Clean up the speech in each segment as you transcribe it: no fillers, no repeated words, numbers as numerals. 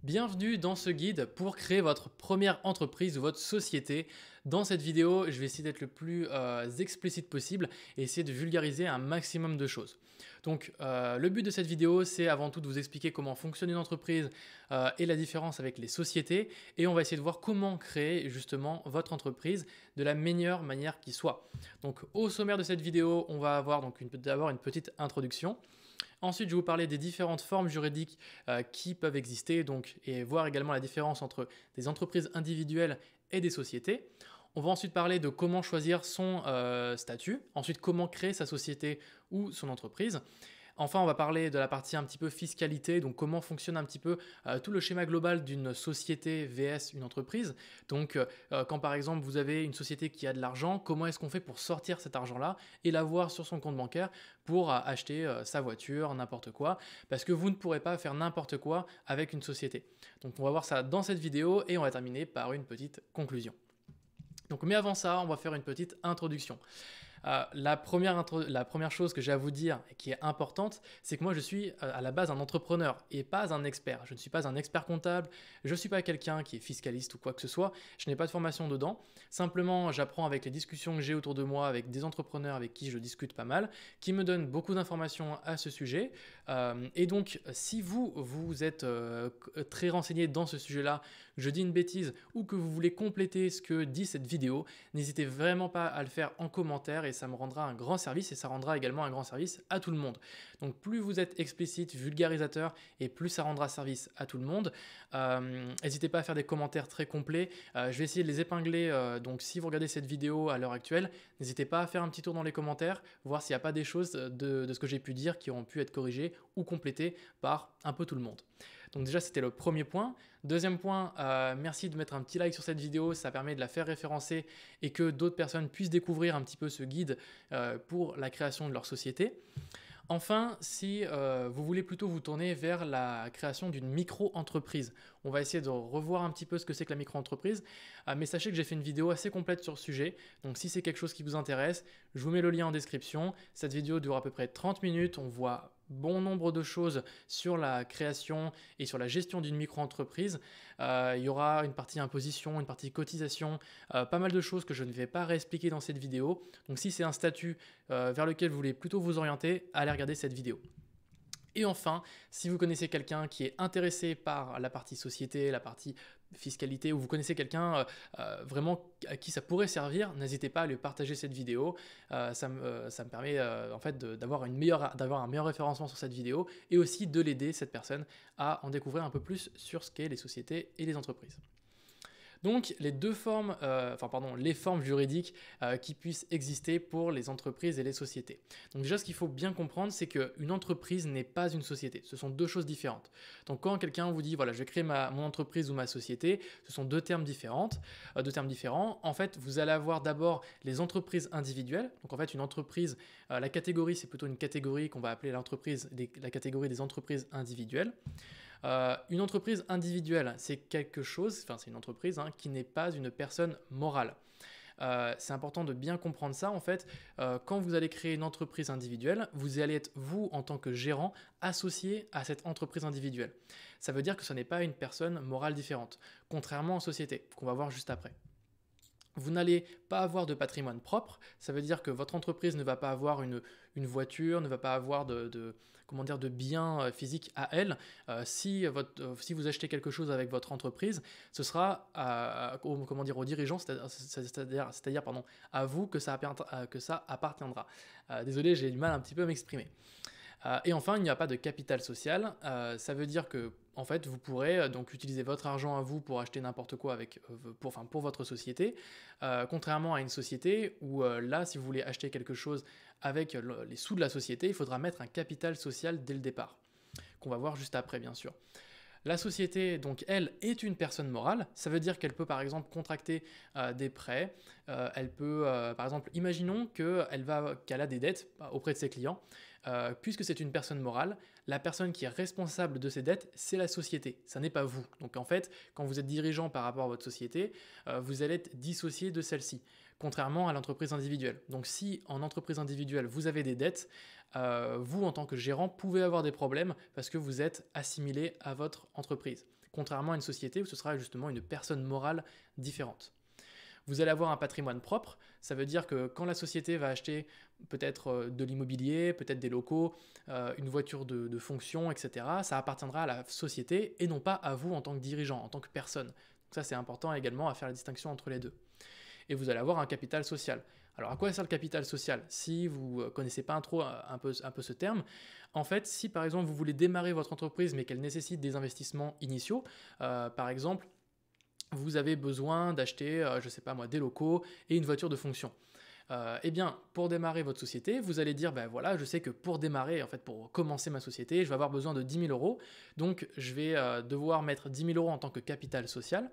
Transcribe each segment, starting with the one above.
Bienvenue dans ce guide pour créer votre première entreprise ou votre société. Dans cette vidéo, je vais essayer d'être le plus explicite possible et essayer de vulgariser un maximum de choses. Donc, le but de cette vidéo, c'est avant tout de vous expliquer comment fonctionne une entreprise et la différence avec les sociétés. Et on va essayer de voir comment créer justement votre entreprise de la meilleure manière qui soit. Donc, au sommaire de cette vidéo, on va avoir donc d'abord une petite introduction. Ensuite, je vais vous parler des différentes formes juridiques qui peuvent exister et voir également la différence entre des entreprises individuelles et des sociétés. On va ensuite parler de comment choisir son statut, ensuite comment créer sa société ou son entreprise. Enfin, on va parler de la partie un petit peu fiscalité, donc comment fonctionne un petit peu tout le schéma global d'une société vs une entreprise. Donc, quand par exemple vous avez une société qui a de l'argent, comment est-ce qu'on fait pour sortir cet argent-là et l'avoir sur son compte bancaire pour acheter sa voiture, n'importe quoi, parce que vous ne pourrez pas faire n'importe quoi avec une société. Donc, on va voir ça dans cette vidéo et on va terminer par une petite conclusion. Donc, mais avant ça, on va faire une petite introduction. La première chose que j'ai à vous dire et qui est importante, c'est que moi je suis à la base un entrepreneur et pas un expert. Je ne suis pas un expert comptable, je ne suis pas quelqu'un qui est fiscaliste ou quoi que ce soit, je n'ai pas de formation dedans. Simplement, j'apprends avec les discussions que j'ai autour de moi, avec des entrepreneurs avec qui je discute pas mal, qui me donnent beaucoup d'informations à ce sujet. Et donc, si vous êtes très renseigné dans ce sujet-là, je dis une bêtise ou que vous voulez compléter ce que dit cette vidéo, n'hésitez vraiment pas à le faire en commentaire et ça me rendra un grand service et ça rendra également un grand service à tout le monde. Donc plus vous êtes explicite, vulgarisateur et plus ça rendra service à tout le monde. N'hésitez pas à faire des commentaires très complets. Je vais essayer de les épingler. Donc si vous regardez cette vidéo à l'heure actuelle, n'hésitez pas à faire un petit tour dans les commentaires, voir s'il n'y a pas des choses de ce que j'ai pu dire qui auront pu être corrigées ou complétées par un peu tout le monde. Donc déjà, c'était le premier point. Deuxième point, merci de mettre un petit like sur cette vidéo, ça permet de la faire référencer et que d'autres personnes puissent découvrir un petit peu ce guide pour la création de leur société. Enfin, si vous voulez plutôt vous tourner vers la création d'une micro-entreprise, on va essayer de revoir un petit peu ce que c'est que la micro-entreprise, mais sachez que j'ai fait une vidéo assez complète sur le sujet, donc si c'est quelque chose qui vous intéresse, je vous mets le lien en description. Cette vidéo dure à peu près 30 minutes, on voit bon nombre de choses sur la création et sur la gestion d'une micro-entreprise. Il y aura une partie imposition, une partie cotisation, pas mal de choses que je ne vais pas réexpliquer dans cette vidéo. Donc si c'est un statut vers lequel vous voulez plutôt vous orienter, allez regarder cette vidéo. Et enfin, si vous connaissez quelqu'un qui est intéressé par la partie société, la partie fiscalité, ou vous connaissez quelqu'un vraiment à qui ça pourrait servir, n'hésitez pas à lui partager cette vidéo. Ça me permet en fait d'avoir un meilleur référencement sur cette vidéo et aussi de l'aider, cette personne, à en découvrir un peu plus sur ce qu'est les sociétés et les entreprises. Donc les les formes juridiques qui puissent exister pour les entreprises et les sociétés. Donc déjà ce qu'il faut bien comprendre, c'est qu'une entreprise n'est pas une société. Ce sont deux choses différentes. Donc quand quelqu'un vous dit voilà je vais créer mon entreprise ou ma société, ce sont deux termes différents. En fait vous allez avoir d'abord les entreprises individuelles. Donc en fait une entreprise, la catégorie c'est plutôt une catégorie qu'on va appeler la catégorie des entreprises individuelles. Une entreprise individuelle, c'est c'est une entreprise qui n'est pas une personne morale. C'est important de bien comprendre ça. En fait, quand vous allez créer une entreprise individuelle, vous allez être, vous, en tant que gérant, associé à cette entreprise individuelle. Ça veut dire que ce n'est pas une personne morale différente, contrairement aux sociétés, qu'on va voir juste après. Vous n'allez pas avoir de patrimoine propre, ça veut dire que votre entreprise ne va pas avoir une voiture, ne va pas avoir de biens physiques à elle. Si vous achetez quelque chose avec votre entreprise, ce sera aux dirigeants, c'est-à-dire à vous que ça appartiendra. Désolé, j'ai du mal un petit peu à m'exprimer. Et enfin, il n'y a pas de capital social. Ça veut dire que en fait, vous pourrez donc utiliser votre argent à vous pour acheter n'importe quoi pour votre société, contrairement à une société où là, si vous voulez acheter quelque chose avec les sous de la société, il faudra mettre un capital social dès le départ, qu'on va voir juste après, bien sûr. La société, donc, elle, est une personne morale. Ça veut dire qu'elle peut, par exemple, contracter des prêts. Elle peut, par exemple, imaginons qu'elle a des dettes auprès de ses clients. puisque c'est une personne morale, la personne qui est responsable de ces dettes, c'est la société, ça n'est pas vous. Donc en fait, quand vous êtes dirigeant par rapport à votre société, vous allez être dissocié de celle-ci, contrairement à l'entreprise individuelle. Donc si en entreprise individuelle, vous avez des dettes, vous, en tant que gérant, pouvez avoir des problèmes parce que vous êtes assimilé à votre entreprise, contrairement à une société où ce sera justement une personne morale différente. Vous allez avoir un patrimoine propre, ça veut dire que quand la société va acheter peut-être de l'immobilier, peut-être des locaux, une voiture de fonction, etc., ça appartiendra à la société et non pas à vous en tant que dirigeant, en tant que personne. Donc ça, c'est important également à faire la distinction entre les deux. Et vous allez avoir un capital social. Alors à quoi sert le capital social? Si vous ne connaissez pas un peu ce terme, en fait, si par exemple vous voulez démarrer votre entreprise mais qu'elle nécessite des investissements initiaux, par exemple, vous avez besoin d'acheter, je ne sais pas moi, des locaux et une voiture de fonction. Eh bien, pour démarrer votre société, vous allez dire, ben voilà, je sais que pour démarrer, en fait, pour commencer ma société, je vais avoir besoin de 10 000 euros. Donc, je vais devoir mettre 10 000 euros en tant que capital social.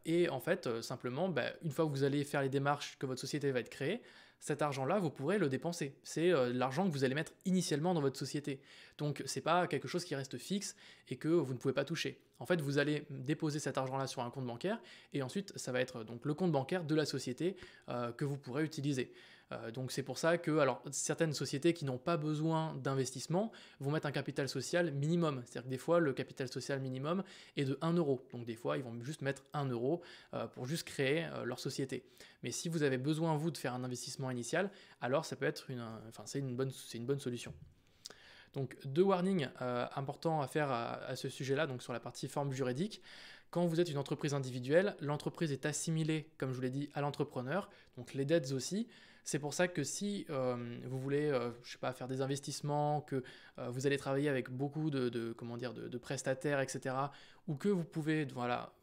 Et en fait, simplement, une fois que vous allez faire les démarches, que votre société va être créée, cet argent-là, vous pourrez le dépenser. C'est l'argent que vous allez mettre initialement dans votre société. Donc, ce n'est pas quelque chose qui reste fixe et que vous ne pouvez pas toucher. En fait, vous allez déposer cet argent-là sur un compte bancaire et ensuite, ça va être donc le compte bancaire de la société que vous pourrez utiliser. Donc c'est pour ça que certaines sociétés qui n'ont pas besoin d'investissement vont mettre un capital social minimum. C'est-à-dire que des fois, le capital social minimum est de 1 euro. Donc des fois, ils vont juste mettre 1 euro pour juste créer leur société. Mais si vous avez besoin, vous, de faire un investissement initial, alors ça peut être c'est une bonne solution. Donc deux warnings importants à faire à ce sujet-là, donc sur la partie forme juridique. Quand vous êtes une entreprise individuelle, l'entreprise est assimilée, comme je vous l'ai dit, à l'entrepreneur, donc les dettes aussi. C'est pour ça que si vous voulez, je sais pas, faire des investissements, que vous allez travailler avec beaucoup de prestataires, etc., ou que vous pouvez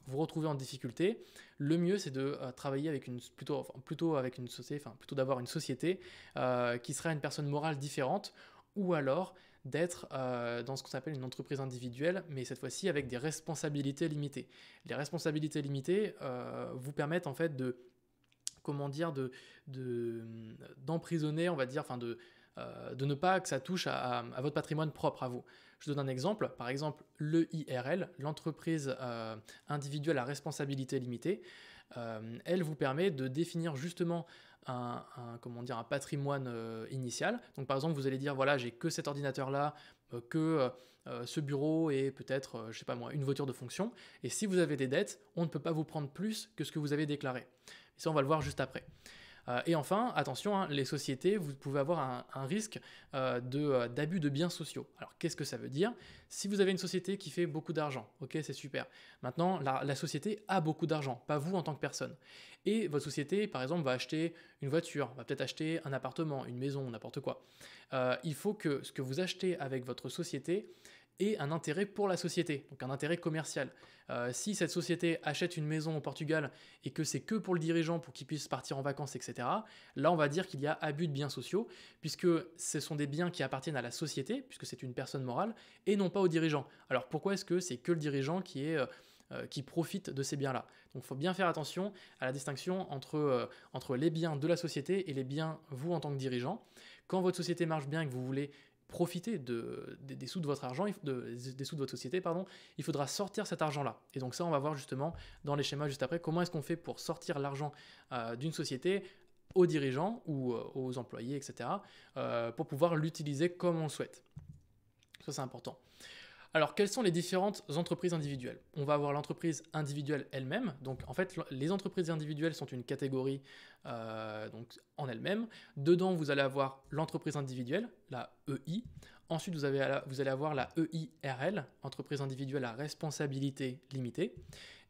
vous retrouver en difficulté, le mieux c'est de travailler avec plutôt d'avoir une société qui sera une personne morale différente, ou alors d'être dans ce qu'on appelle une entreprise individuelle, mais cette fois-ci avec des responsabilités limitées. Les responsabilités limitées vous permettent en fait d'emprisonner, on va dire, de ne pas que ça touche à votre patrimoine propre à vous. Je donne un exemple, par exemple l'EIRL, l'entreprise individuelle à responsabilité limitée, elle vous permet de définir justement un patrimoine initial. Donc par exemple, vous allez dire, voilà, j'ai que cet ordinateur-là, que ce bureau et peut-être, je sais pas moi, une voiture de fonction. Et si vous avez des dettes, on ne peut pas vous prendre plus que ce que vous avez déclaré. Et ça, on va le voir juste après. Et enfin, attention, hein, les sociétés, vous pouvez avoir un risque d'abus de biens sociaux. Alors, qu'est-ce que ça veut dire? Si vous avez une société qui fait beaucoup d'argent, ok, c'est super. Maintenant, la société a beaucoup d'argent, pas vous en tant que personne. Et votre société, par exemple, va acheter une voiture, va peut-être acheter un appartement, une maison, n'importe quoi. Il faut que ce que vous achetez avec votre société ait un intérêt pour la société, donc un intérêt commercial. Si cette société achète une maison au Portugal et que c'est que pour le dirigeant, pour qu'il puisse partir en vacances, etc., là on va dire qu'il y a abus de biens sociaux, puisque ce sont des biens qui appartiennent à la société, puisque c'est une personne morale, et non pas au dirigeant. Alors pourquoi est-ce que c'est que le dirigeant qui profite de ces biens-là? Donc il faut bien faire attention à la distinction entre les biens de la société et les biens vous en tant que dirigeant. Quand votre société marche bien et que vous voulez profiter des sous de votre argent, des sous de votre société, il faudra sortir cet argent-là. Et donc ça, on va voir justement dans les schémas juste après, comment est-ce qu'on fait pour sortir l'argent d'une société aux dirigeants ou aux employés, etc., pour pouvoir l'utiliser comme on le souhaite. Ça, c'est important. Alors, quelles sont les différentes entreprises individuelles? On va avoir l'entreprise individuelle elle-même. Donc, en fait, les entreprises individuelles sont une catégorie donc, en elle-même. Dedans, vous allez avoir l'entreprise individuelle, la EI. Ensuite, vous allez avoir la EIRL, entreprise individuelle à responsabilité limitée.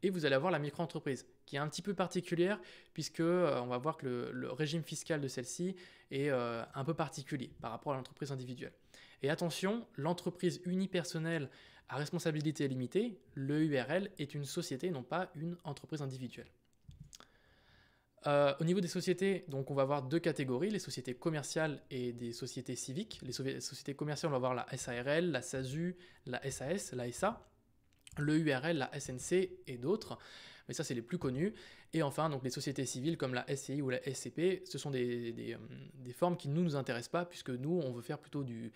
Et vous allez avoir la micro-entreprise, qui est un petit peu particulière, puisque on va voir que le régime fiscal de celle-ci est un peu particulier par rapport à l'entreprise individuelle. Et attention, l'entreprise unipersonnelle à responsabilité limitée, l'EURL, est une société, non pas une entreprise individuelle. Au niveau des sociétés, donc on va avoir deux catégories, les sociétés commerciales et des sociétés civiques. Les sociétés commerciales, on va avoir la SARL, la SASU, la SAS, la SA, l'EURL, la SNC et d'autres. mais ça c'est les plus connus. Et enfin, donc les sociétés civiles comme la SCI ou la SCP, ce sont des formes qui ne nous intéressent pas, puisque nous, on veut faire plutôt du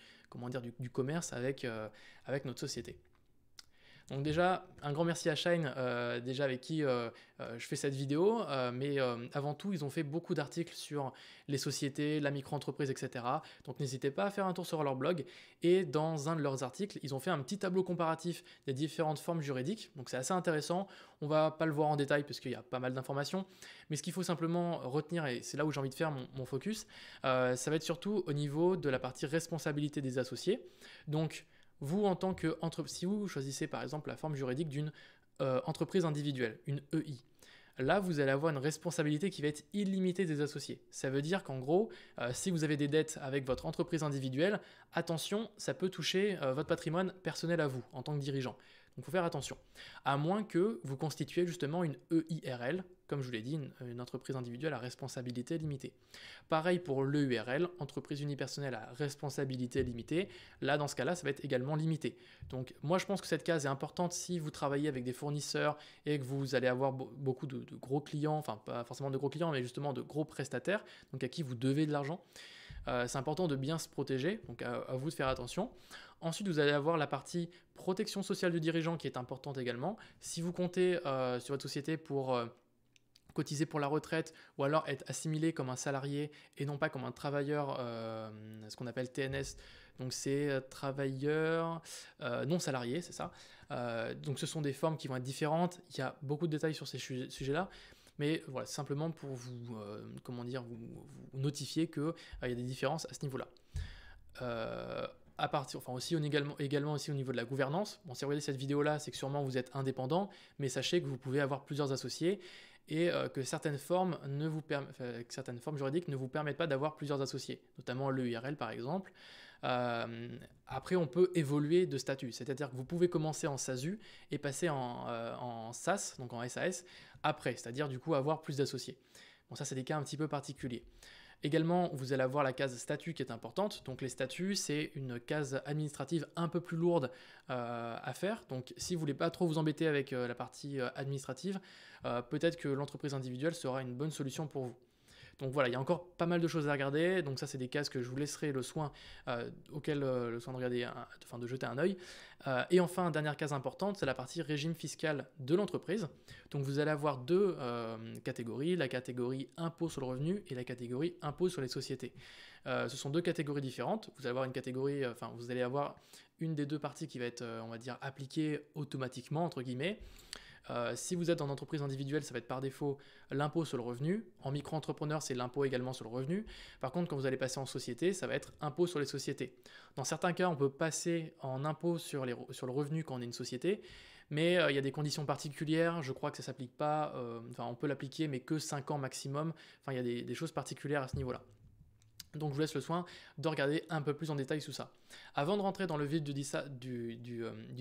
commerce avec notre société. Donc déjà, un grand merci à Shine, déjà avec qui je fais cette vidéo, mais avant tout, ils ont fait beaucoup d'articles sur les sociétés, la micro-entreprise, etc. Donc n'hésitez pas à faire un tour sur leur blog, et dans un de leurs articles, ils ont fait un petit tableau comparatif des différentes formes juridiques, donc c'est assez intéressant. On va pas le voir en détail parce qu'il y a pas mal d'informations, mais ce qu'il faut simplement retenir, et c'est là où j'ai envie de faire mon focus, ça va être surtout au niveau de la partie responsabilité des associés. Donc, vous, en tant si vous choisissez par exemple la forme juridique d'une entreprise individuelle, une EI, là vous allez avoir une responsabilité qui va être illimitée des associés. Ça veut dire qu'en gros, si vous avez des dettes avec votre entreprise individuelle, attention, ça peut toucher votre patrimoine personnel à vous en tant que dirigeant. Donc il faut faire attention. À moins que vous constituiez justement une EIRL, comme je vous l'ai dit, une entreprise individuelle à responsabilité limitée. Pareil pour l'EURL, entreprise unipersonnelle à responsabilité limitée. Là, dans ce cas-là, ça va être également limité. Donc moi, je pense que cette case est importante si vous travaillez avec des fournisseurs et que vous allez avoir beaucoup de gros clients, enfin pas forcément de gros clients, mais justement de gros prestataires, donc à qui vous devez de l'argent. C'est important de bien se protéger, donc à vous de faire attention. Ensuite, vous allez avoir la partie protection sociale du dirigeant qui est importante également. Si vous comptez sur votre société pour cotiser pour la retraite ou alors être assimilé comme un salarié et non pas comme un travailleur, ce qu'on appelle TNS, donc c'est travailleur non salarié, c'est ça. Donc ce sont des formes qui vont être différentes. Il y a beaucoup de détails sur ces sujets-là. Mais voilà, simplement pour vous notifier qu'il y a des différences à ce niveau-là. Également aussi au niveau de la gouvernance. Bon, si vous regardez cette vidéo-là, c'est que sûrement vous êtes indépendant, mais sachez que vous pouvez avoir plusieurs associés et que certaines formes juridiques ne vous permettent pas d'avoir plusieurs associés, notamment l'EURL par exemple. Après, on peut évoluer de statut, c'est-à-dire que vous pouvez commencer en SASU et passer en SAS, donc en SAS, après, c'est-à-dire du coup avoir plus d'associés. Bon, ça c'est des cas un petit peu particuliers. Également, vous allez avoir la case statut qui est importante. Donc les statuts, c'est une case administrative un peu plus lourde à faire. Donc si vous voulez pas trop vous embêter avec la partie administrative, peut-être que l'entreprise individuelle sera une bonne solution pour vous. Donc voilà, il y a encore pas mal de choses à regarder. Donc ça, c'est des cases que je vous laisserai le soin de regarder, de jeter un œil. Et enfin, dernière case importante, c'est la partie régime fiscal de l'entreprise. Donc vous allez avoir deux catégories, la catégorie impôt sur le revenu et la catégorie impôt sur les sociétés. Ce sont deux catégories différentes. Vous allez avoir une des deux parties qui va être, appliquée automatiquement, entre guillemets. Si vous êtes en entreprise individuelle, ça va être par défaut l'impôt sur le revenu. En micro-entrepreneur, c'est l'impôt également sur le revenu. Par contre, quand vous allez passer en société, ça va être impôt sur les sociétés. Dans certains cas, on peut passer en impôt sur le revenu quand on est une société, mais il y a des conditions particulières. Je crois que ça ne s'applique pas, on peut l'appliquer, mais que 5 ans maximum. Enfin, il y a des choses particulières à ce niveau-là. Donc je vous laisse le soin de regarder un peu plus en détail tout ça. Avant de rentrer dans le vif du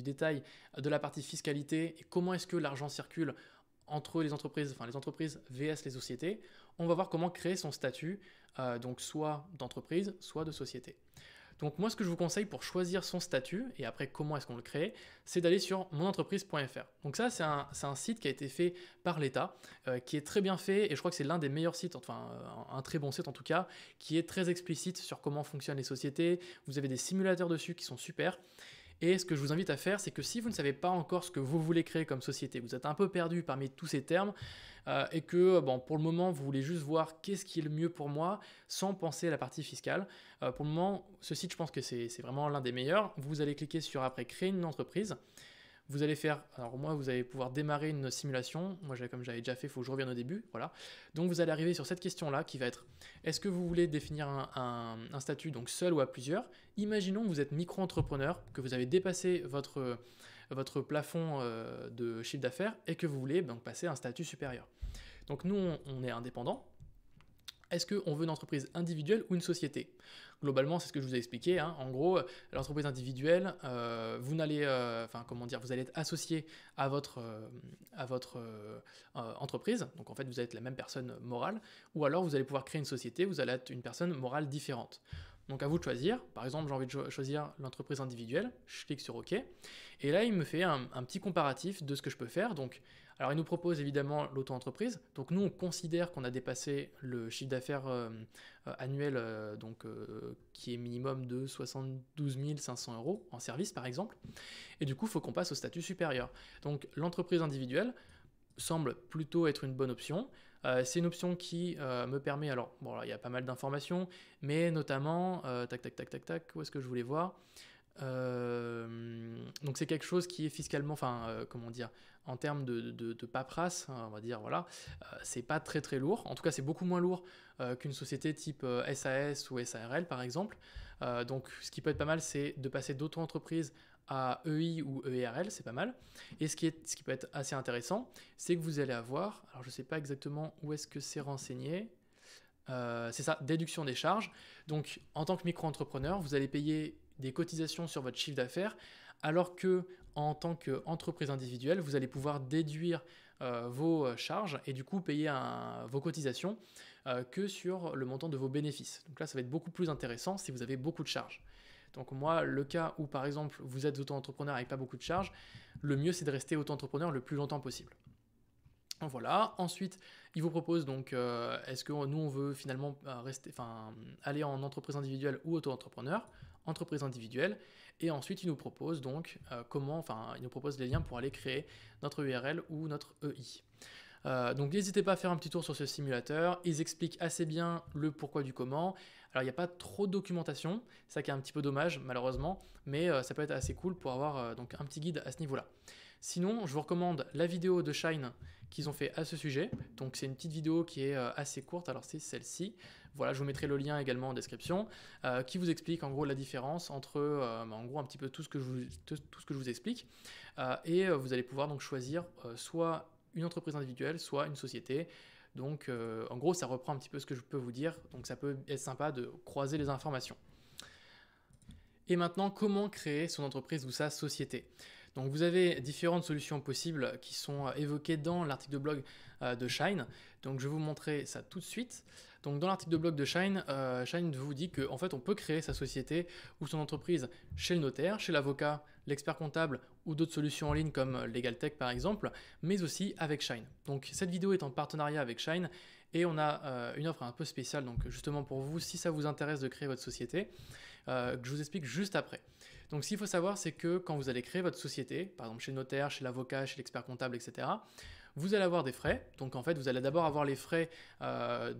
détail de la partie fiscalité et comment est-ce que l'argent circule entre les entreprises vs les sociétés, on va voir comment créer son statut, donc soit d'entreprise, soit de société. Donc moi, ce que je vous conseille pour choisir son statut, et après comment est-ce qu'on le crée, c'est d'aller sur monentreprise.fr. Donc ça, c'est un site qui a été fait par l'État, qui est très bien fait, et je crois que c'est l'un des meilleurs sites, enfin un très bon site en tout cas, qui est très explicite sur comment fonctionnent les sociétés. Vous avez des simulateurs dessus qui sont super. Et ce que je vous invite à faire, c'est que si vous ne savez pas encore ce que vous voulez créer comme société, vous êtes un peu perdu parmi tous ces termes, et que pour le moment, vous voulez juste voir qu'est-ce qui est le mieux pour moi, sans penser à la partie fiscale. Pour le moment, ce site, je pense que c'est vraiment l'un des meilleurs. Vous allez cliquer sur après créer une entreprise. Vous allez vous allez pouvoir démarrer une simulation. Moi, comme j'avais déjà fait, il faut que je revienne au début. Voilà. Donc, vous allez arriver sur cette question-là qui va être, est-ce que vous voulez définir un statut, donc seul ou à plusieurs? Imaginons que vous êtes micro-entrepreneur, que vous avez dépassé votre plafond de chiffre d'affaires et que vous voulez donc passer à un statut supérieur. Donc, nous, on est indépendant. Est-ce qu'on veut une entreprise individuelle ou une société? Globalement, c'est ce que je vous ai expliqué. En gros, l'entreprise individuelle, vous allez être associé à votre entreprise. Donc en fait, vous allez être la même personne morale. Ou alors, vous allez pouvoir créer une société, vous allez être une personne morale différente. Donc à vous de choisir. Par exemple, j'ai envie de choisir l'entreprise individuelle. Je clique sur OK. Et là, il me fait un petit comparatif de ce que je peux faire. Donc, alors, il nous propose évidemment l'auto-entreprise. Donc, nous, on considère qu'on a dépassé le chiffre d'affaires annuel qui est minimum de 72 500 euros en service, par exemple. Et du coup, il faut qu'on passe au statut supérieur. Donc, l'entreprise individuelle semble plutôt être une bonne option. C'est une option qui me permet, alors bon, là, il y a pas mal d'informations, mais notamment, où est-ce que je voulais voir donc c'est quelque chose qui est fiscalement, comment dire, en termes de paperasse, on va dire, voilà, c'est pas très très lourd. En tout cas, c'est beaucoup moins lourd qu'une société type SAS ou SARL par exemple. Donc ce qui peut être pas mal, c'est de passer d'auto-entreprise à EI ou ERL, c'est pas mal. Et ce qui peut être assez intéressant, c'est que vous allez avoir, alors je sais pas exactement où est-ce que c'est renseigné, c'est ça, déduction des charges. Donc en tant que micro-entrepreneur, vous allez payer des cotisations sur votre chiffre d'affaires, alors que en tant qu'entreprise individuelle, vous allez pouvoir déduire vos charges et du coup payer vos cotisations que sur le montant de vos bénéfices. Donc là, ça va être beaucoup plus intéressant si vous avez beaucoup de charges. Donc moi, le cas où par exemple vous êtes auto-entrepreneur avec pas beaucoup de charges, le mieux c'est de rester auto-entrepreneur le plus longtemps possible. Voilà. Ensuite, il vous propose donc, est-ce que nous on veut finalement aller en entreprise individuelle ou auto-entrepreneur, entreprise individuelle, et ensuite il nous propose donc il nous propose les liens pour aller créer notre URL ou notre EI. Donc n'hésitez pas à faire un petit tour sur ce simulateur, ils expliquent assez bien le pourquoi du comment. Alors il n'y a pas trop de documentation, c'est ça qui est un petit peu dommage malheureusement, mais ça peut être assez cool pour avoir donc un petit guide à ce niveau-là. Sinon, je vous recommande la vidéo de Shine qu'ils ont fait à ce sujet. Donc c'est une petite vidéo qui est assez courte, alors c'est celle-ci. Voilà, je vous mettrai le lien également en description, qui vous explique en gros la différence entre en gros un petit peu tout ce que je vous explique. Et vous allez pouvoir donc choisir soit une entreprise individuelle, soit une société. Donc en gros ça reprend un petit peu ce que je peux vous dire, donc ça peut être sympa de croiser les informations. Et maintenant, comment créer son entreprise ou sa société? Donc vous avez différentes solutions possibles qui sont évoquées dans l'article de blog de Shine. Donc je vais vous montrer ça tout de suite. Donc dans l'article de blog de Shine, Shine vous dit qu'en fait on peut créer sa société ou son entreprise chez le notaire, chez l'avocat, l'expert comptable ou d'autres solutions en ligne comme LegalTech par exemple, mais aussi avec Shine. Donc cette vidéo est en partenariat avec Shine et on a une offre un peu spéciale donc justement pour vous si ça vous intéresse de créer votre société, que je vous explique juste après. Donc ce qu'il faut savoir, c'est que quand vous allez créer votre société, par exemple chez le notaire, chez l'avocat, chez l'expert comptable, etc., vous allez avoir des frais. Donc en fait, vous allez d'abord avoir les frais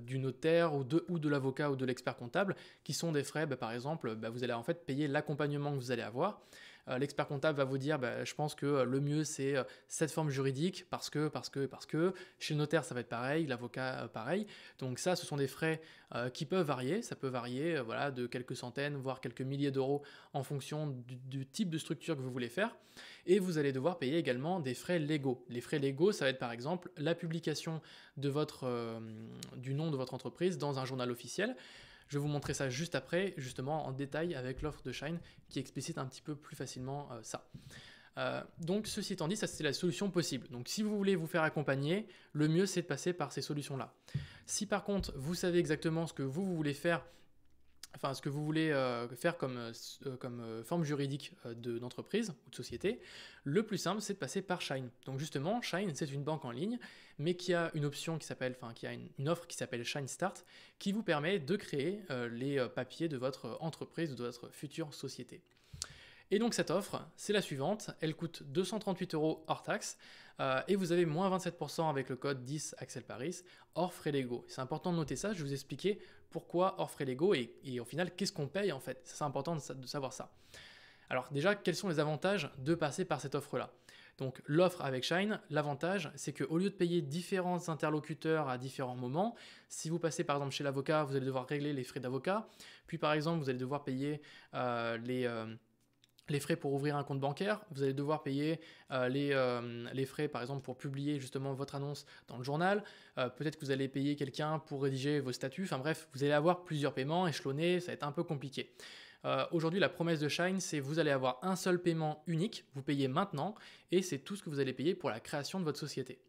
du notaire ou de l'avocat ou de l'expert comptable, qui sont des frais, par exemple, vous allez en fait payer l'accompagnement que vous allez avoir. L'expert comptable va vous dire, je pense que le mieux c'est cette forme juridique parce que, chez le notaire ça va être pareil, l'avocat pareil. Donc ça, ce sont des frais qui peuvent varier, ça peut varier de quelques centaines, voire quelques milliers d'euros en fonction du type de structure que vous voulez faire. Et vous allez devoir payer également des frais légaux. Les frais légaux, ça va être par exemple la publication de du nom de votre entreprise dans un journal officiel. Je vais vous montrer ça juste après, justement en détail avec l'offre de Shine qui explicite un petit peu plus facilement ça. Donc ceci étant dit, ça c'est la solution possible. Donc si vous voulez vous faire accompagner, le mieux c'est de passer par ces solutions-là. Si par contre vous savez exactement ce que vous voulez faire, ce que vous voulez faire comme forme juridique d'entreprise ou de société, le plus simple c'est de passer par Shine. Donc justement, Shine c'est une banque en ligne, mais qui a une option qui a une offre qui s'appelle Shine Start, qui vous permet de créer les papiers de votre entreprise ou de votre future société. Et donc cette offre, c'est la suivante, elle coûte 238 € hors taxe, et vous avez moins 27% avec le code 10 Axel Paris, hors frais légaux. C'est important de noter ça, je vais vous expliquer pourquoi hors frais légaux et au final qu'est-ce qu'on paye en fait. C'est important de savoir ça. Alors déjà, quels sont les avantages de passer par cette offre-là? Donc l'offre avec Shine, l'avantage c'est qu'au lieu de payer différents interlocuteurs à différents moments, si vous passez par exemple chez l'avocat, vous allez devoir régler les frais d'avocat, puis par exemple vous allez devoir payer les frais pour ouvrir un compte bancaire, vous allez devoir payer les frais par exemple pour publier justement votre annonce dans le journal, peut-être que vous allez payer quelqu'un pour rédiger vos statuts, enfin bref, vous allez avoir plusieurs paiements échelonnés, ça va être un peu compliqué. Aujourd'hui, la promesse de Shine, c'est vous allez avoir un seul paiement unique, vous payez maintenant, et c'est tout ce que vous allez payer pour la création de votre société.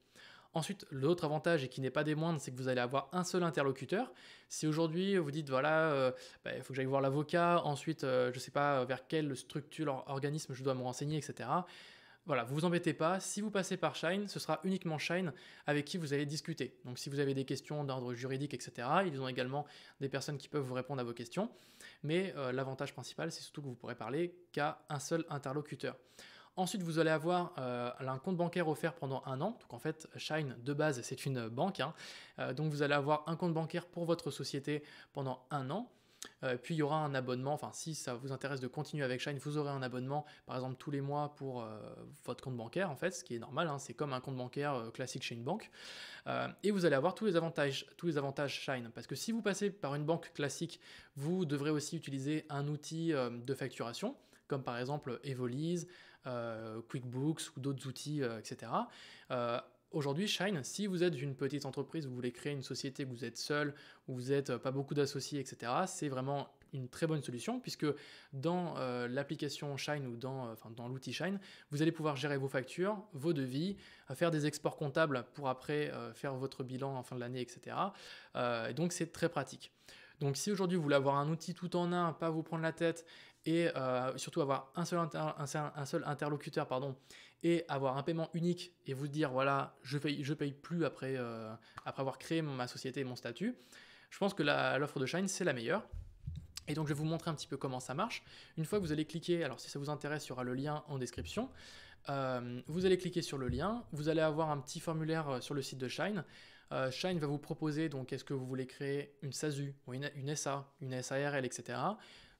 Ensuite, l'autre avantage, et qui n'est pas des moindres, c'est que vous allez avoir un seul interlocuteur. Si aujourd'hui vous dites voilà, il faut que j'aille voir l'avocat, ensuite je ne sais pas vers quelle structure, organisme je dois me renseigner, etc. Voilà, vous vous embêtez pas, si vous passez par Shine, ce sera uniquement Shine avec qui vous allez discuter. Donc si vous avez des questions d'ordre juridique, etc., ils ont également des personnes qui peuvent vous répondre à vos questions. Mais l'avantage principal, c'est surtout que vous pourrez parler qu'à un seul interlocuteur. Ensuite, vous allez avoir un compte bancaire offert pendant 1 an. Donc en fait, Shine, de base, c'est une banque, hein. Donc vous allez avoir un compte bancaire pour votre société pendant 1 an. Puis il y aura un abonnement, enfin si ça vous intéresse de continuer avec Shine, vous aurez un abonnement par exemple tous les mois pour votre compte bancaire en fait, ce qui est normal, hein, c'est comme un compte bancaire classique chez une banque. Et vous allez avoir tous les avantages Shine, parce que si vous passez par une banque classique, vous devrez aussi utiliser un outil de facturation, comme par exemple Evolise, QuickBooks ou d'autres outils, etc. Aujourd'hui, Shine, si vous êtes une petite entreprise, vous voulez créer une société, que vous êtes seul, où vous n'êtes pas beaucoup d'associés, etc., c'est vraiment une très bonne solution, puisque dans l'application Shine ou dans l'outil Shine, vous allez pouvoir gérer vos factures, vos devis, faire des exports comptables pour après faire votre bilan en fin de l'année, etc. Et donc c'est très pratique. Donc si aujourd'hui vous voulez avoir un outil tout en un, pas vous prendre la tête, et surtout avoir un seul interlocuteur, pardon, et avoir un paiement unique et vous dire voilà, je paye plus après avoir créé ma société et mon statut, je pense que l'offre de Shine, c'est la meilleure. Et donc je vais vous montrer un petit peu comment ça marche. Une fois que vous allez cliquer, alors si ça vous intéresse, il y aura le lien en description. Vous allez cliquer sur le lien, vous allez avoir un petit formulaire sur le site de Shine. Shine va vous proposer, donc est-ce que vous voulez créer une SASU, ou une SA, une SARL, etc.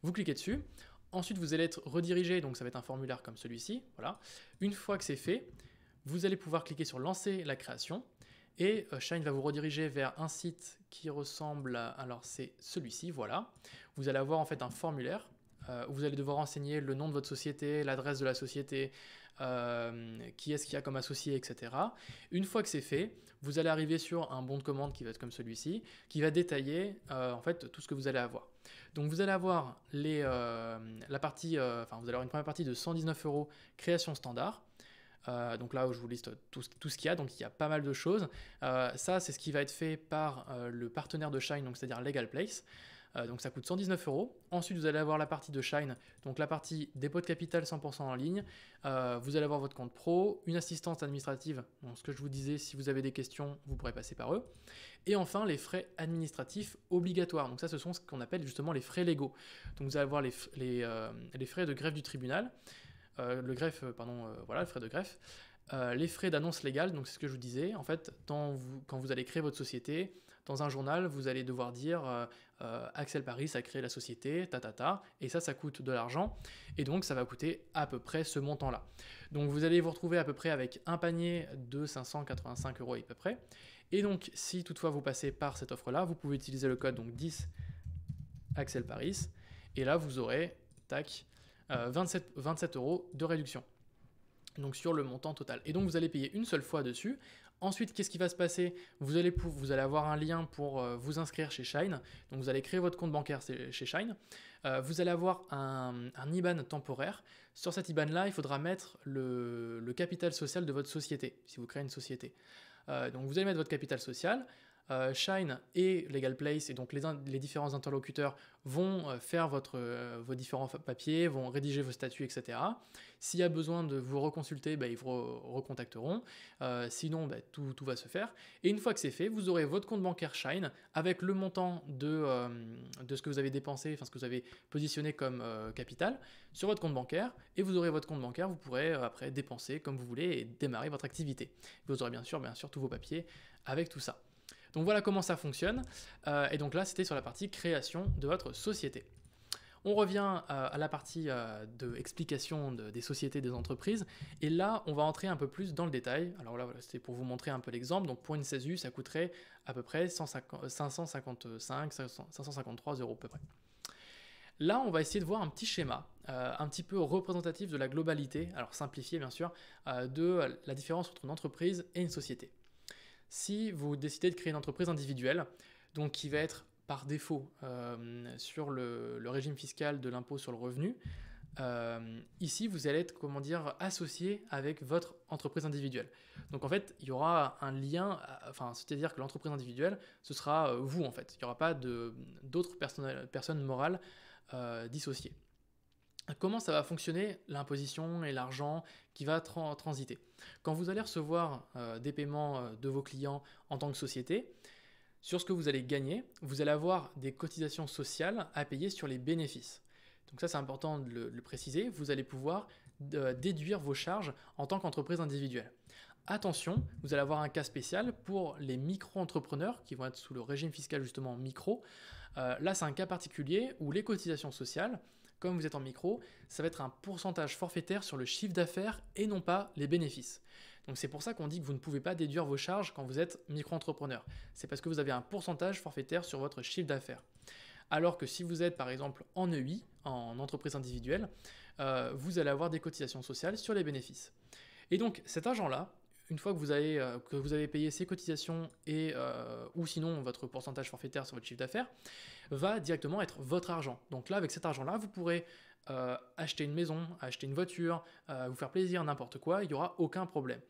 Vous cliquez dessus. Ensuite, vous allez être redirigé, donc ça va être un formulaire comme celui-ci. Voilà. Une fois que c'est fait, vous allez pouvoir cliquer sur lancer la création et Shine va vous rediriger vers un site qui ressemble à, alors c'est celui-ci, voilà. Vous allez avoir en fait un formulaire où vous allez devoir renseigner le nom de votre société, l'adresse de la société, qui est-ce qu'il y a comme associé, etc. Une fois que c'est fait, vous allez arriver sur un bon de commande qui va être comme celui-ci, qui va détailler en fait tout ce que vous allez avoir. Donc vous allez avoir la partie, vous allez avoir une première partie de 119 € création standard. Donc là où je vous liste tout ce qu'il y a, donc il y a pas mal de choses. Ça c'est ce qui va être fait par le partenaire de Shine, donc c'est-à-dire Legal Place. Donc ça coûte 119 €. Ensuite, vous allez avoir la partie de Shine, donc la partie dépôt de capital 100% en ligne. Vous allez avoir votre compte pro, une assistance administrative. Donc ce que je vous disais, si vous avez des questions, vous pourrez passer par eux. Et enfin, les frais administratifs obligatoires. Donc ça, ce sont ce qu'on appelle justement les frais légaux. Donc vous allez avoir les frais de greffe du tribunal, le frais de greffe. Les frais d'annonce légale, donc c'est ce que je vous disais, en fait, quand vous allez créer votre société, dans un journal, vous allez devoir dire Axel Paris a créé la société, et ça coûte de l'argent, et donc ça va coûter à peu près ce montant-là. Donc vous allez vous retrouver à peu près avec un panier de 585 € à peu près, et donc si toutefois vous passez par cette offre-là, vous pouvez utiliser le code donc 10 Axel Paris, et là vous aurez 27 € de réduction. Donc sur le montant total. Et donc vous allez payer une seule fois dessus. Ensuite, qu'est-ce qui va se passer ? Vous allez avoir un lien pour vous inscrire chez Shine. Donc vous allez créer votre compte bancaire chez Shine. Vous allez avoir un IBAN temporaire. Sur cet IBAN-là, il faudra mettre le capital social de votre société, si vous créez une société. Donc vous allez mettre votre capital social. Shine et Legal Place, et donc les différents interlocuteurs vont faire vos différents papiers, vont rédiger vos statuts, etc. S'il y a besoin de vous reconsulter, ils vous recontacteront. Sinon, tout va se faire. Et une fois que c'est fait, vous aurez votre compte bancaire Shine avec le montant de ce que vous avez dépensé, enfin ce que vous avez positionné comme capital sur votre compte bancaire, et vous aurez votre compte bancaire, vous pourrez après dépenser comme vous voulez et démarrer votre activité. Vous aurez bien sûr tous vos papiers avec tout ça. Donc voilà comment ça fonctionne, et donc là c'était sur la partie création de votre société. On revient à la partie de explication des sociétés, des entreprises, et là on va entrer un peu plus dans le détail. Alors là voilà, c'était pour vous montrer un peu l'exemple. Donc pour une SASU ça coûterait à peu près 553 € à peu près. Là on va essayer de voir un petit schéma, un petit peu représentatif de la globalité, alors simplifié bien sûr, de la différence entre une entreprise et une société. Si vous décidez de créer une entreprise individuelle, donc qui va être par défaut sur le régime fiscal de l'impôt sur le revenu, ici, vous allez être, comment dire, associé avec votre entreprise individuelle. Donc en fait, il y aura un lien, enfin, c'est-à-dire que l'entreprise individuelle, ce sera vous en fait. Il n'y aura pas d'autres personnes morales dissociées. Comment ça va fonctionner l'imposition et l'argent qui va transiter? Quand vous allez recevoir des paiements de vos clients en tant que société, sur ce que vous allez gagner, vous allez avoir des cotisations sociales à payer sur les bénéfices. Donc ça, c'est important de le préciser. Vous allez pouvoir déduire vos charges en tant qu'entreprise individuelle. Attention, vous allez avoir un cas spécial pour les micro-entrepreneurs qui vont être sous le régime fiscal justement micro. Là, c'est un cas particulier où les cotisations sociales, comme vous êtes en micro, ça va être un pourcentage forfaitaire sur le chiffre d'affaires et non pas les bénéfices. Donc c'est pour ça qu'on dit que vous ne pouvez pas déduire vos charges quand vous êtes micro-entrepreneur. C'est parce que vous avez un pourcentage forfaitaire sur votre chiffre d'affaires. Alors que si vous êtes par exemple en EI, en entreprise individuelle, vous allez avoir des cotisations sociales sur les bénéfices. Et donc cet argent-là, une fois que vous avez payé ces cotisations ou sinon votre pourcentage forfaitaire sur votre chiffre d'affaires, va directement être votre argent. Donc là, avec cet argent-là, vous pourrez acheter une maison, acheter une voiture, vous faire plaisir, n'importe quoi, il n'y aura aucun problème.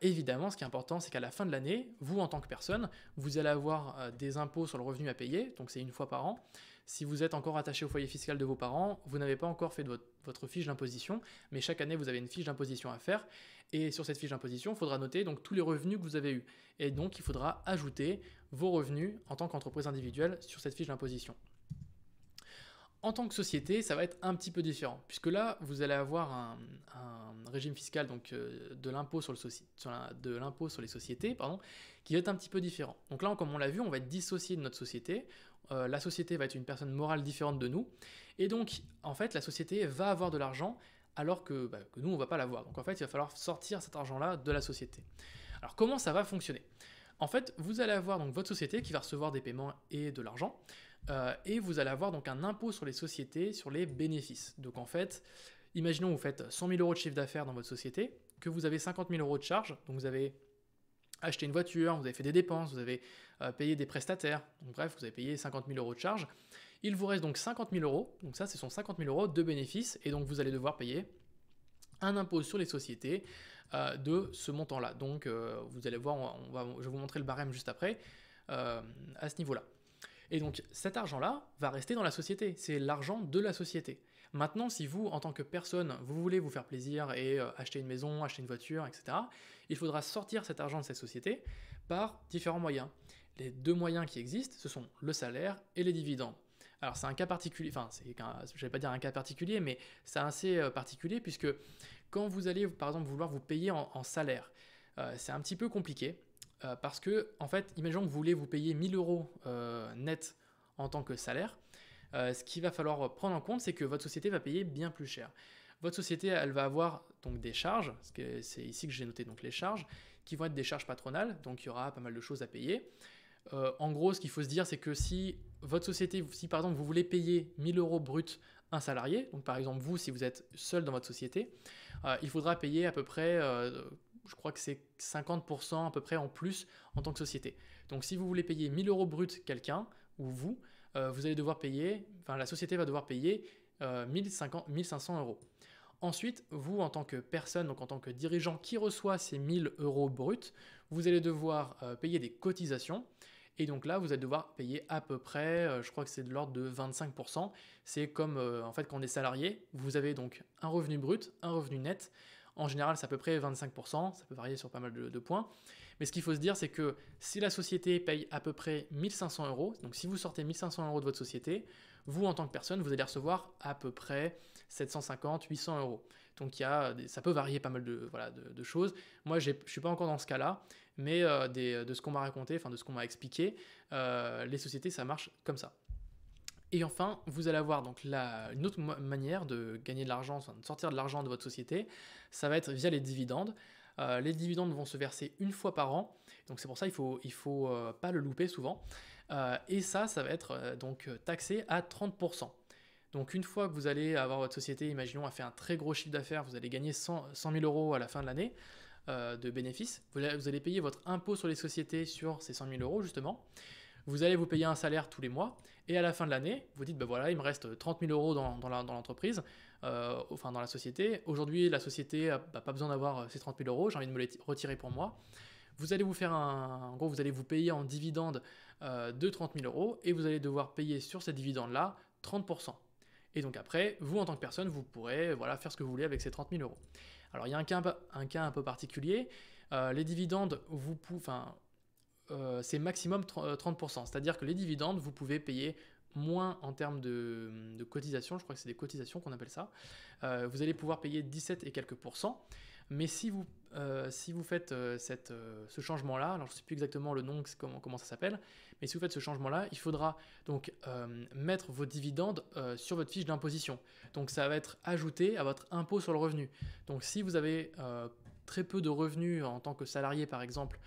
Évidemment, ce qui est important, c'est qu'à la fin de l'année, vous en tant que personne, vous allez avoir des impôts sur le revenu à payer, donc c'est une fois par an. Si vous êtes encore attaché au foyer fiscal de vos parents, vous n'avez pas encore fait de votre fiche d'imposition, mais chaque année, vous avez une fiche d'imposition à faire, et sur cette fiche d'imposition, il faudra noter donc tous les revenus que vous avez eus. Et donc, il faudra ajouter vos revenus en tant qu'entreprise individuelle sur cette fiche d'imposition. En tant que société, ça va être un petit peu différent, puisque là, vous allez avoir un régime fiscal donc, de l'impôt sur les sociétés, qui va être un petit peu différent. Donc là, comme on l'a vu, on va être dissocié de notre société. La société va être une personne morale différente de nous. Et donc, en fait, la société va avoir de l'argent, alors que nous, on ne va pas l'avoir. Donc en fait, il va falloir sortir cet argent-là de la société. Alors comment ça va fonctionner? En fait, vous allez avoir donc votre société qui va recevoir des paiements et de l'argent, et vous allez avoir donc un impôt sur les sociétés, sur les bénéfices. Donc en fait, imaginons vous faites 100 000 euros de chiffre d'affaires dans votre société, que vous avez 50 000 euros de charges, donc vous avez acheté une voiture, vous avez fait des dépenses, vous avez payé des prestataires, donc bref, vous avez payé 50 000 euros de charges. Il vous reste donc 50 000 euros, donc ça, ce sont 50 000 euros de bénéfices, et donc vous allez devoir payer un impôt sur les sociétés de ce montant-là. Donc vous allez voir, je vais vous montrer le barème juste après, à ce niveau-là. Et donc cet argent-là va rester dans la société, c'est l'argent de la société. Maintenant, si vous, en tant que personne, vous voulez vous faire plaisir et acheter une maison, acheter une voiture, etc., il faudra sortir cet argent de cette société par différents moyens. Les deux moyens qui existent, ce sont le salaire et les dividendes. Alors c'est un cas particulier, enfin je ne vais pas dire un cas particulier, mais c'est assez particulier puisque quand vous allez par exemple vouloir vous payer en salaire, c'est un petit peu compliqué parce que en fait, imaginons que vous voulez vous payer 1000 euros net en tant que salaire, ce qu'il va falloir prendre en compte, c'est que votre société va payer bien plus cher. Votre société, elle va avoir donc des charges, c'est ici que j'ai noté donc les charges, qui vont être des charges patronales, donc il y aura pas mal de choses à payer. En gros, ce qu'il faut se dire, c'est que si votre société, si par exemple vous voulez payer 1000 euros brut un salarié, donc par exemple vous, si vous êtes seul dans votre société, il faudra payer à peu près, je crois que c'est 50% à peu près en plus en tant que société. Donc si vous voulez payer 1000 euros brut quelqu'un, ou vous, vous allez devoir payer, enfin la société va devoir payer 1500 euros. Ensuite, vous, en tant que personne, donc en tant que dirigeant qui reçoit ces 1000 euros bruts, vous allez devoir payer des cotisations. Et donc là, vous allez devoir payer à peu près, je crois que c'est de l'ordre de 25%. C'est comme en fait quand on est salarié, vous avez donc un revenu brut, un revenu net. En général, c'est à peu près 25%, ça peut varier sur pas mal de points. Mais ce qu'il faut se dire, c'est que si la société paye à peu près 1500 euros, donc si vous sortez 1500 euros de votre société, vous, en tant que personne, vous allez recevoir à peu près 750, 800 euros. Donc ça peut varier pas mal de choses. Moi, je ne suis pas encore dans ce cas-là, mais de ce qu'on m'a raconté, enfin de ce qu'on m'a expliqué, les sociétés, ça marche comme ça. Et enfin, vous allez avoir donc une autre manière de gagner de l'argent, enfin de sortir de l'argent de votre société, ça va être via les dividendes. Les dividendes vont se verser une fois par an, donc c'est pour ça qu'il faut pas le louper souvent. Et ça va être donc taxé à 30%. Donc une fois que vous allez avoir votre société, imaginons, a fait un très gros chiffre d'affaires, vous allez gagner 100 000 euros à la fin de l'année de bénéfices, vous allez payer votre impôt sur les sociétés sur ces 100 000 euros justement. Vous allez vous payer un salaire tous les mois, et à la fin de l'année, vous dites, ben voilà, il me reste 30 000 euros dans l'entreprise, enfin dans la société. Aujourd'hui, la société n'a pas besoin d'avoir ces 30 000 euros, j'ai envie de me les retirer pour moi. Vous allez vous faire en gros, vous allez vous payer en dividende de 30 000 euros, et vous allez devoir payer sur ces dividendes-là 30%. Et donc après, vous en tant que personne, vous pourrez voilà, faire ce que vous voulez avec ces 30 000 euros. Alors il y a un cas un peu particulier. Les dividendes, c'est maximum 30%. C'est-à-dire que les dividendes, vous pouvez payer moins en termes de cotisation. Je crois que c'est des cotisations qu'on appelle ça. Vous allez pouvoir payer 17 et quelques pourcents. Mais si vous faites ce changement-là, alors je ne sais plus exactement le nom, comment ça s'appelle, mais si vous faites ce changement-là, il faudra donc mettre vos dividendes sur votre fiche d'imposition. Donc ça va être ajouté à votre impôt sur le revenu. Donc si vous avez très peu de revenus en tant que salarié par exemple,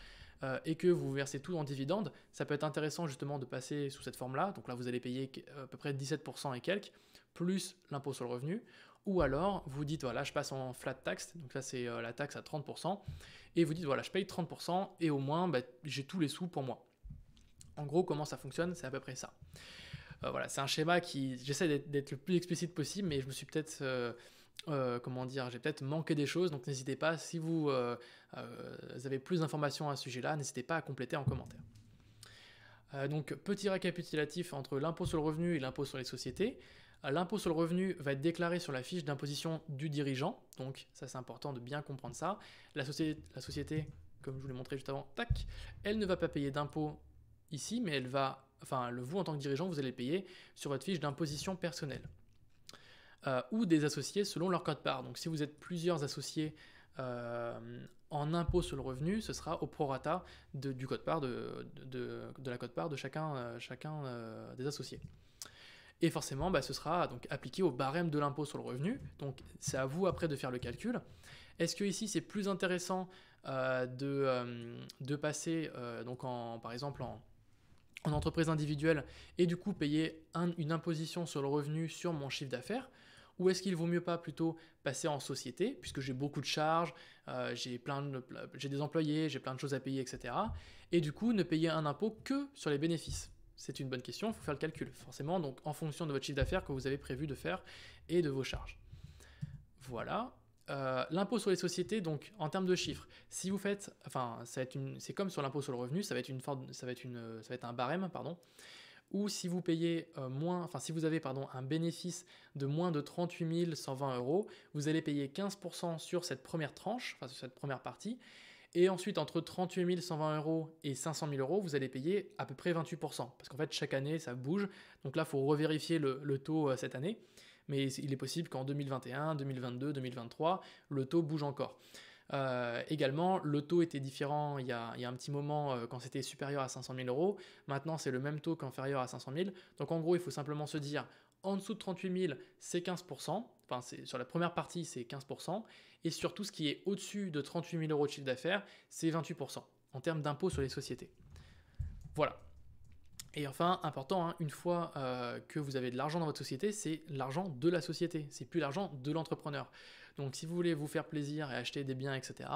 et que vous versez tout en dividendes, ça peut être intéressant justement de passer sous cette forme-là. Donc là, vous allez payer à peu près 17% et quelques, plus l'impôt sur le revenu. Ou alors, vous dites, voilà, je passe en flat tax, donc là, c'est la taxe à 30%, et vous dites, voilà, je paye 30%, et au moins, j'ai tous les sous pour moi. En gros, comment ça fonctionne? C'est à peu près ça. Voilà, c'est un schéma qui, j'essaie d'être le plus explicite possible, mais je me suis peut-être... j'ai peut-être manqué des choses, donc n'hésitez pas, si vous avez plus d'informations à ce sujet-là, n'hésitez pas à compléter en commentaire. Donc, petit récapitulatif entre l'impôt sur le revenu et l'impôt sur les sociétés. L'impôt sur le revenu va être déclaré sur la fiche d'imposition du dirigeant, donc ça c'est important de bien comprendre ça. La société, comme je vous l'ai montré juste avant, tac, elle ne va pas payer d'impôt ici, mais vous en tant que dirigeant, vous allez payer sur votre fiche d'imposition personnelle. Ou des associés selon leur quote-part. Donc si vous êtes plusieurs associés en impôt sur le revenu, ce sera au prorata du quote-part de la quote-part de chacun des associés. Et forcément, ce sera donc appliqué au barème de l'impôt sur le revenu. Donc c'est à vous après de faire le calcul. Est-ce que ici c'est plus intéressant de passer par exemple en entreprise individuelle et du coup payer une imposition sur le revenu sur mon chiffre d'affaires? Ou est-ce qu'il vaut mieux pas plutôt passer en société, puisque j'ai beaucoup de charges, j'ai des employés, j'ai plein de choses à payer, etc. Et du coup, ne payer un impôt que sur les bénéfices? C'est une bonne question, il faut faire le calcul, forcément, donc en fonction de votre chiffre d'affaires que vous avez prévu de faire et de vos charges. Voilà. L'impôt sur les sociétés, donc en termes de chiffres, si vous faites, c'est comme sur l'impôt sur le revenu, ça va être un barème, pardon. Ou si vous payez si vous avez un bénéfice de moins de 38 120 euros, vous allez payer 15% sur cette première tranche, sur cette première partie, et ensuite entre 38 120 euros et 500 000 euros, vous allez payer à peu près 28%, parce qu'en fait chaque année ça bouge, donc là il faut revérifier le taux cette année, mais il est possible qu'en 2021, 2022, 2023, le taux bouge encore. Également, le taux était différent il y a un petit moment quand c'était supérieur à 500 000 euros. Maintenant, c'est le même taux qu'inférieur à 500 000. Donc en gros, il faut simplement se dire, en dessous de 38 000, c'est 15%. Sur la première partie, c'est 15%. Et sur tout ce qui est au-dessus de 38 000 euros de chiffre d'affaires, c'est 28% en termes d'impôt sur les sociétés. Voilà. Et enfin, important, une fois que vous avez de l'argent dans votre société, c'est l'argent de la société, c'est plus l'argent de l'entrepreneur. Donc si vous voulez vous faire plaisir et acheter des biens, etc.,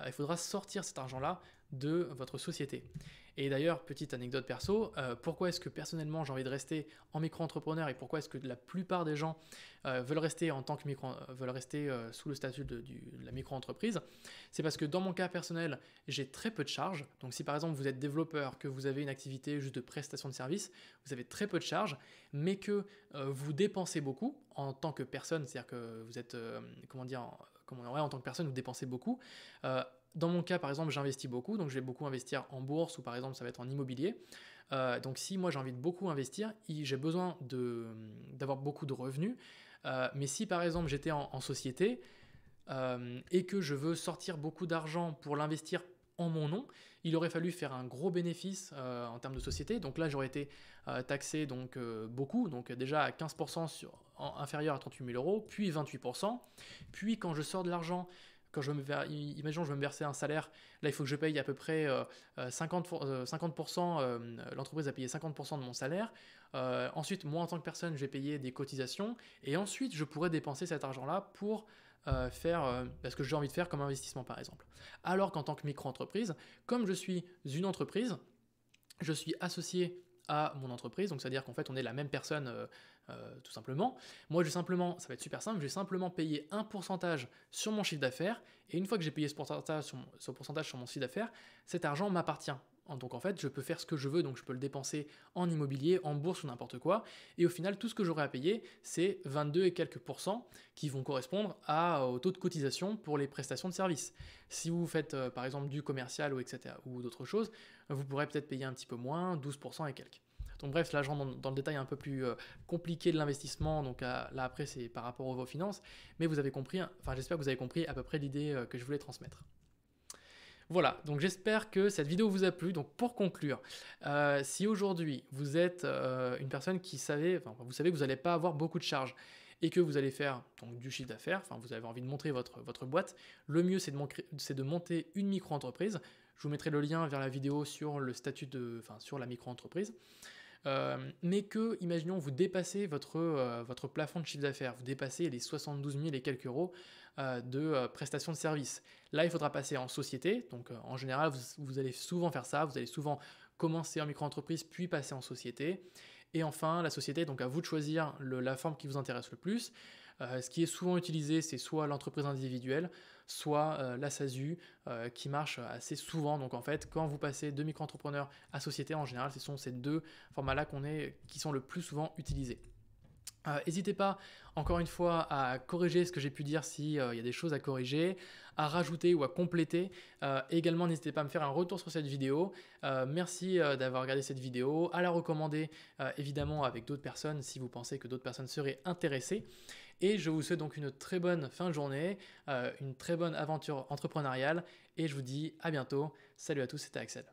il faudra sortir cet argent-là de votre société. Et d'ailleurs, petite anecdote perso, pourquoi est-ce que personnellement j'ai envie de rester en micro-entrepreneur et pourquoi est-ce que la plupart des gens veulent rester sous le statut de la micro-entreprise? C'est parce que dans mon cas personnel, j'ai très peu de charges. Donc si par exemple vous êtes développeur, que vous avez une activité juste de prestation de service, vous avez très peu de charges, mais que vous dépensez beaucoup en tant que personne, c'est-à-dire que vous êtes, en tant que personne, vous dépensez beaucoup. Dans mon cas, par exemple, j'investis beaucoup, donc je vais beaucoup investir en bourse ou par exemple, ça va être en immobilier. Donc si moi j'ai envie de beaucoup investir, j'ai besoin d'avoir beaucoup de revenus. Mais si par exemple j'étais en société et que je veux sortir beaucoup d'argent pour l'investir en mon nom, il aurait fallu faire un gros bénéfice en termes de société. Donc là, j'aurais été taxé beaucoup, donc déjà à 15% inférieur à 38 000 euros, puis 28%. Puis quand je sors de l'argent, imaginons je veux me verser un salaire, là il faut que je paye à peu près 50%, l'entreprise a payé 50% de mon salaire. Ensuite, moi en tant que personne, je vais payer des cotisations et ensuite je pourrais dépenser cet argent-là pour faire ce que j'ai envie de faire comme investissement par exemple. Alors qu'en tant que micro-entreprise, comme je suis une entreprise, je suis associé à mon entreprise, donc c'est-à-dire qu'en fait on est la même personne tout simplement. Moi ça va être super simple, je vais simplement payer un pourcentage sur mon chiffre d'affaires, et une fois que j'ai payé ce pourcentage sur mon chiffre d'affaires, cet argent m'appartient. Donc en fait je peux faire ce que je veux, donc je peux le dépenser en immobilier, en bourse ou n'importe quoi, et au final tout ce que j'aurai à payer c'est 22 et quelques pourcents qui vont correspondre au taux de cotisation pour les prestations de services. Si vous faites par exemple du commercial ou etc. ou d'autres choses, vous pourrez peut-être payer un petit peu moins, 12% et quelques. Donc bref, là je rentre dans le détail un peu plus compliqué de l'investissement, donc là après c'est par rapport aux vos finances, mais vous avez compris, enfin j'espère que vous avez compris à peu près l'idée que je voulais transmettre. Voilà, donc j'espère que cette vidéo vous a plu. Donc pour conclure, si aujourd'hui vous êtes une personne qui vous savez que vous n'allez pas avoir beaucoup de charges et que vous allez faire donc, du chiffre d'affaires, enfin vous avez envie de montrer votre boîte, le mieux c'est de monter une micro-entreprise. Je vous mettrai le lien vers la vidéo sur le statut sur la micro-entreprise. Mais que, imaginons, vous dépassez votre plafond de chiffre d'affaires, vous dépassez les 72 000 et quelques euros de prestations de services. Là, il faudra passer en société, donc en général, vous allez souvent faire ça, vous allez souvent commencer en micro-entreprise, puis passer en société. Et enfin, la société, donc à vous de choisir la forme qui vous intéresse le plus. Ce qui est souvent utilisé, c'est soit l'entreprise individuelle, soit la SASU, qui marche assez souvent. Donc en fait, quand vous passez de micro-entrepreneur à société, en général, ce sont ces deux formats-là qui sont le plus souvent utilisés. N'hésitez pas, encore une fois, à corriger ce que j'ai pu dire s'il y a des choses à corriger, à rajouter ou à compléter. Également, n'hésitez pas à me faire un retour sur cette vidéo. Merci d'avoir regardé cette vidéo, à la recommander évidemment avec d'autres personnes si vous pensez que d'autres personnes seraient intéressées. Et je vous souhaite donc une très bonne fin de journée, une très bonne aventure entrepreneuriale, et je vous dis à bientôt. Salut à tous, c'était Axel.